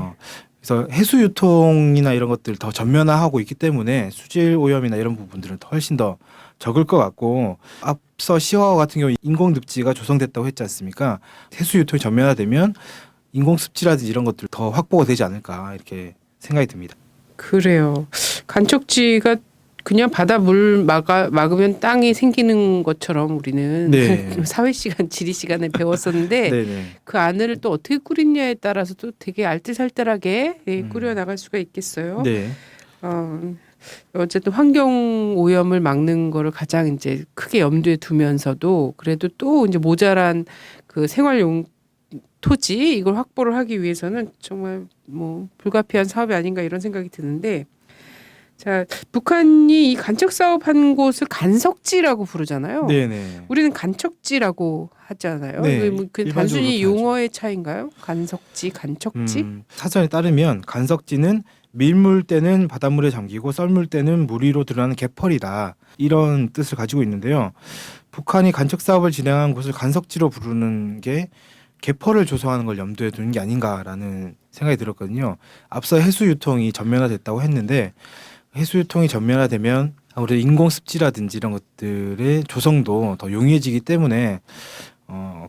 그래서 해수 유통이나 이런 것들 더 전면화하고 있기 때문에 수질 오염이나 이런 부분들은 훨씬 더 적을 것 같고, 앞서 시화호 같은 경우 인공 늪지가 조성됐다고 했지 않습니까? 해수 유통이 전면화되면 인공 습지라든지 이런 것들 더 확보가 되지 않을까 이렇게 생각이 듭니다. 그래요. 간척지가 그냥 바다 물 막으면 땅이 생기는 것처럼 우리는 네. 사회 시간, 지리 시간에 배웠었는데 네네. 그 안을 또 어떻게 꾸리냐에 따라서 또 되게 알뜰살뜰하게 꾸려 나갈 수가 있겠어요. 네. 어쨌든 환경 오염을 막는 거를 가장 이제 크게 염두에 두면서도 그래도 또 이제 모자란 그 생활용 토지 이걸 확보를 하기 위해서는 정말 뭐 불가피한 사업이 아닌가 이런 생각이 드는데, 자, 북한이 이 간척 사업한 곳을 간석지라고 부르잖아요. 네네. 우리는 간척지라고 하잖아요. 네, 이게 뭐 그 일반적으로 단순히 그렇게 하죠. 용어의 차이인가요? 간석지, 간척지? 사전에 따르면 간석지는 밀물 때는 바닷물에 잠기고 썰물 때는 물 위로 드러나는 개펄이다, 이런 뜻을 가지고 있는데요. 북한이 간척 사업을 진행한 곳을 간석지로 부르는 게 개펄을 조성하는 걸 염두에 두는 게 아닌가라는 생각이 들었거든요. 앞서 해수 유통이 전면화됐다고 했는데 해수 유통이 전면화되면 아무래도 인공 습지라든지 이런 것들의 조성도 더 용이해지기 때문에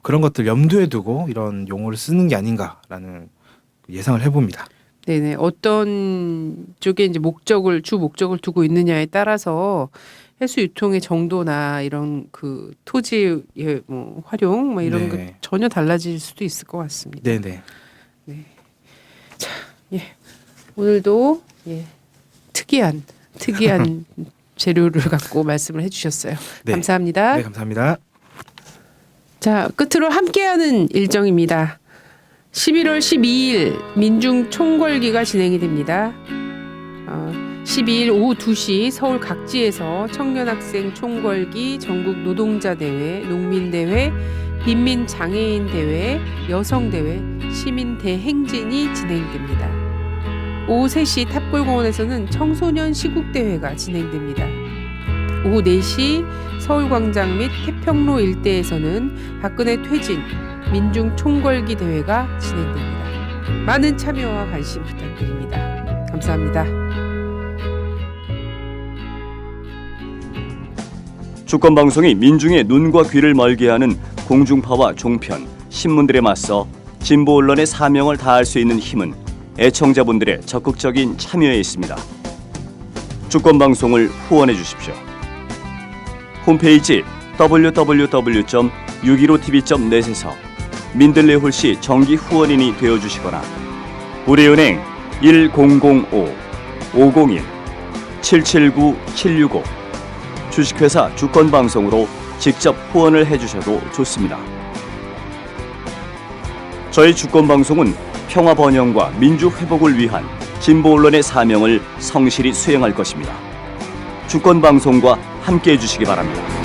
그런 것들 염두에 두고 이런 용어를 쓰는 게 아닌가라는 예상을 해봅니다. 네네. 어떤 쪽에 이제 주 목적을 두고 있느냐에 따라서 해수 유통의 정도나 이런 그 토지의 뭐 활용 뭐 이런 네. 거 전혀 달라질 수도 있을 것 같습니다. 네네. 오늘도 특이한 재료를 갖고 말씀을 해주셨어요. 네. 감사합니다. 네, 감사합니다. 자, 끝으로 함께하는 일정입니다. 11월 12일 민중 총궐기가 진행이 됩니다. 12일 오후 2시 서울 각지에서 청년학생 총궐기, 전국 노동자대회, 농민대회, 빈민장애인대회, 여성대회, 시민대행진이 진행됩니다. 오후 3시 탑골공원에서는 청소년 시국대회가 진행됩니다. 오후 4시 서울광장 및 태평로 일대에서는 박근혜 퇴진 민중 총궐기 대회가 진행됩니다. 많은 참여와 관심 부탁드립니다. 감사합니다. 주권방송이 민중의 눈과 귀를 멀게 하는 공중파와 종편, 신문들에 맞서 진보 언론의 사명을 다할 수 있는 힘은 애청자분들의 적극적인 참여에 있습니다. 주권방송을 후원해 주십시오. 홈페이지 www.615tv.net에서 민들레 홀씨 정기 후원인이 되어주시거나 우리은행 1005-501-779-765 주식회사 주권방송으로 직접 후원을 해주셔도 좋습니다. 저희 주권방송은 평화 번영과 민주 회복을 위한 진보 언론의 사명을 성실히 수행할 것입니다. 주권방송과 함께해 주시기 바랍니다.